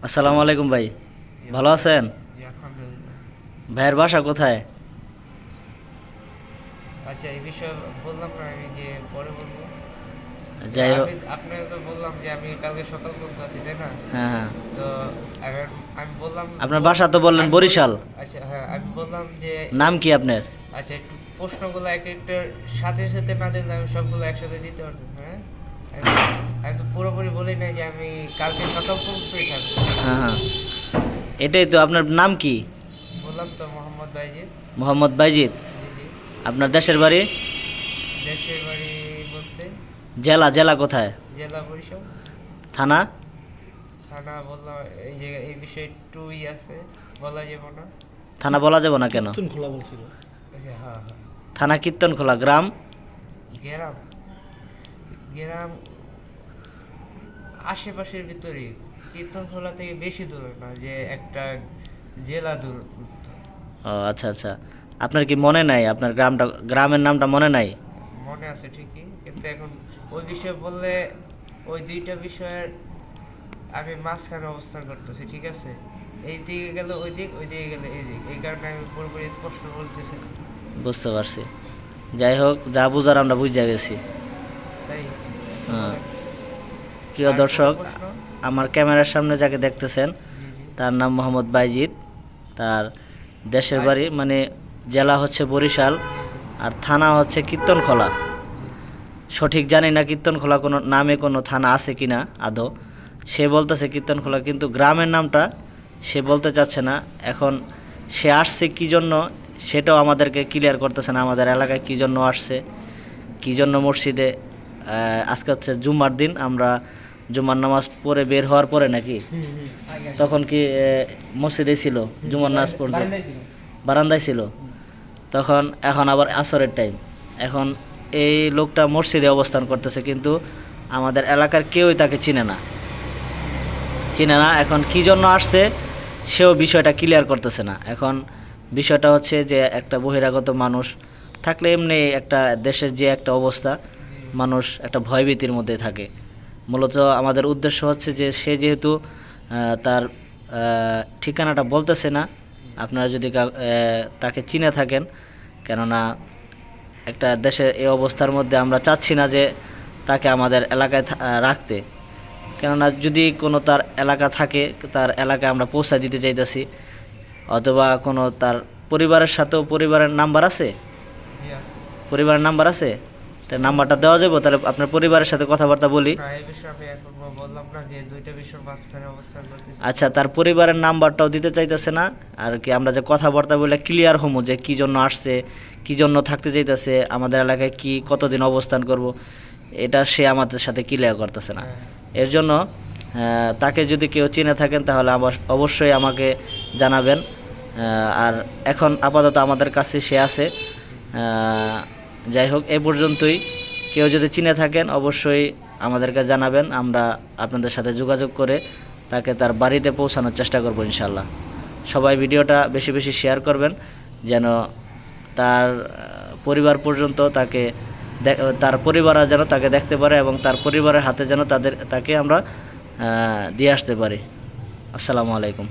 আসসালামু আলাইকুম ভাই, ভালো আছেন? জি, আলহামদুলিল্লাহ। ভাইয়ের বাসা কোথায়? আচ্ছা, এই বিষয়ে বললাম না আমি যে পরে বলবো। তো যাই হোক। আমি আপনাকে তো বললাম যে আমি কালকে সকাল পর্যন্ত আছি, তাই না? হ্যাঁ হ্যাঁ। তো এখন আমি বললাম আপনার বাসা তো বললেন আমি বরিশাল। আচ্ছা, হ্যাঁ, আমি বললাম যে নাম কি আপনার? আচ্ছা, একটু প্রশ্নগুলো এক একটা সাথে সাথে না দিলে আমি সবগুলো একসাথে দিতে পারবো, হ্যাঁ? আমি আমি তো পুরোপুরি বলি নাই যে আমি কালকে সকাল পর্যন্তই থাকবো। হ্যাঁ হ্যাঁ, এটাই তো। আপনার নাম কি? বললাম তো, মোহাম্মদ বাইজিদ। মোহাম্মদ বাইজিদ। জি জি। আপনার দেশের বাড়ি? দেশের বাড়ি বলতে জেলা জেলা কোথায়? জেলা বরিশাল। থানা? থানা বললাম, এই যে এই বিষয়ে একটু আছে, বলা যাবে না। থানা বলা যাবে না কেন? কীর্তন খোলা বলছিল। আচ্ছা, হ্যাঁ হ্যাঁ। থানা কীর্তনখোলা। গ্রাম? গ্রাম গ্রাম আশেপাশের ভিতরে, কীর্তনখোলা থেকে বেশি দূরে না, যে একটা জেলা দূর। ও আচ্ছা আচ্ছা। আপনার কি মনে নাই আপনার গ্রামের নামটা মনে নাই? মনে আছে ঠিকই, কিন্তু এখন ওই বিষয়ে বললে ওই দুইটা বিষয়ের আমি মাঝখানে অবস্থান করতেছি, ঠিক আছে? এই দিকে গেলে ওই দিক, ওই দিকে গেলে এই দিক, এই কারণে আমি পুরোপুরি স্পষ্ট বলতেছি না। বুঝতে পারছি। যাই হোক, যা বুঝার আমরা বুঝে গেছি। তাই আচ্ছা, হ্যাঁ। বলেন। প্রিয় আর কোনো দর্শক, প্রশ্ন? আমার ক্যামেরার সামনে যাকে দেখতেছেন জি জি। তার নাম মোহাম্মদ বাইজিদ। তার দেশের আর বাড়ি মানে জেলা হচ্ছে বরিশাল, জি জি আর থানা হচ্ছে কীর্তনখোলা। জি। সঠিক জানি না কীর্তনখোলা কোনো নামে কোনো থানা আছে কি না আদৌ। সে বলতেছে কীর্তনখোলা, কিন্তু গ্রামের নামটা সে বলতে চাচ্ছে না। এখন সে আসছে কী জন্য সেটাও আমাদেরকে ক্লিয়ার করতেছে না। আমাদের এলাকায় কী জন্য আসছে, কী জন্য মসজিদে। আজকে হচ্ছে জুম্মার দিন, আমরা জুম্মার নামাজ পড়ে বের হওয়ার পরে নাকি তখন কি মসজিদে ছিল জুমার নামাজ পড়তে? বারান্দায় ছিল তখন। এখন আবার আসরের টাইম। এখন এই লোকটা মসজিদে অবস্থান করতেছে, কিন্তু আমাদের এলাকার কেউই তাকে চিনে না। এখন কী জন্য আসছে সেও বিষয়টা ক্লিয়ার করতেছে না। এখন বিষয়টা হচ্ছে যে একটা বহিরাগত মানুষ থাকলে এমনি একটা দেশের যে একটা অবস্থা, জি মানুষ একটা ভয়ভীতির মধ্যে থাকে। মূলত আমাদের উদ্দেশ্য হচ্ছে যে সে যেহেতু তার ঠিকানাটা বলতেছে না, আপনারা যদি তাকে চিনে থাকেন, কেননা একটা দেশের এই অবস্থার মধ্যে আমরা চাচ্ছি না যে তাকে আমাদের এলাকায় রাখতে। কেননা যদি কোনো তার এলাকা থাকে, তার এলাকায় আমরা পৌঁছা দিতে চাইতেছি, অথবা কোনো তার পরিবারের নাম্বার আছে, জি আছে। পরিবারের নাম্বার আছে, তার নাম্বারটা দেওয়া যাবে? তাহলে আপনার পরিবারের সাথে কথাবার্তা বলি। না, এই বিষয়ে আমি এখন বললাম না যে দুইটা বিষয়ের মাঝখানে অবস্থান করতেছি। আচ্ছা, তার পরিবারের নাম্বারটাও দিতে চাইতেছে না। আর কি আমরা যে কথাবার্তা বলে ক্লিয়ার হমু যে কী জন্য আসছে, কী জন্য থাকতে চাইতেছে, আমাদের এলাকায় কি কতদিন অবস্থান করব, এটা সে আমাদের সাথে ক্লিয়ার করতেছে না। হ্যাঁ। এর জন্য তাকে যদি কেউ চিনে থাকেন তাহলে অবশ্যই আমাকে জানাবেন। আর এখন আপাতত আমাদের কাছে সে আছে। যাই হোক, এ পর্যন্তই। কেউ যদি চিনে থাকেন অবশ্যই আমাদেরকে জানাবেন, আমরা আপনাদের সাথে যোগাযোগ করে তাকে তার বাড়িতে পৌঁছানোর চেষ্টা করব ইনশাল্লাহ। সবাই ভিডিওটা বেশি বেশি শেয়ার করবেন, যেন তার পরিবার পর্যন্ত তার পরিবাররা যেন তাকে দেখতে পারে, এবং তার পরিবারের হাতে যেন তাকে আমরা দিয়ে আসতে পারি। আসসালামু আলাইকুম।